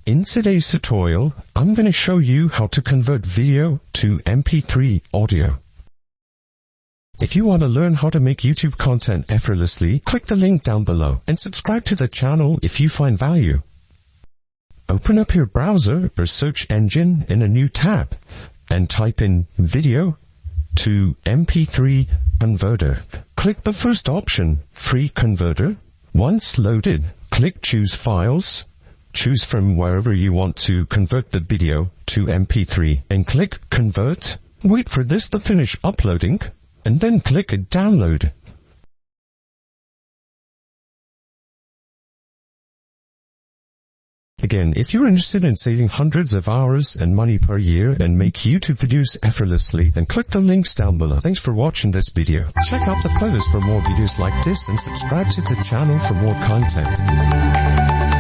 In today's tutorial, I'm going to show you how to convert video to MP3 audio. If you want to learn how to make YouTube content effortlessly, click the link down below and subscribe to the channel if you find value. Open up your browser or search engine in a new tab and type in video to MP3 converter. Click the first option, free converter. Once loaded, click choose files. Choose from wherever you want to convert the video to MP3 and click convert. Wait for this to finish uploading and then click download. Again, if you're interested in saving hundreds of hours and money per year and make YouTube videos effortlessly, then click the links down below. Thanks for watching this video. Check out the playlist for more videos like this and subscribe to the channel for more content.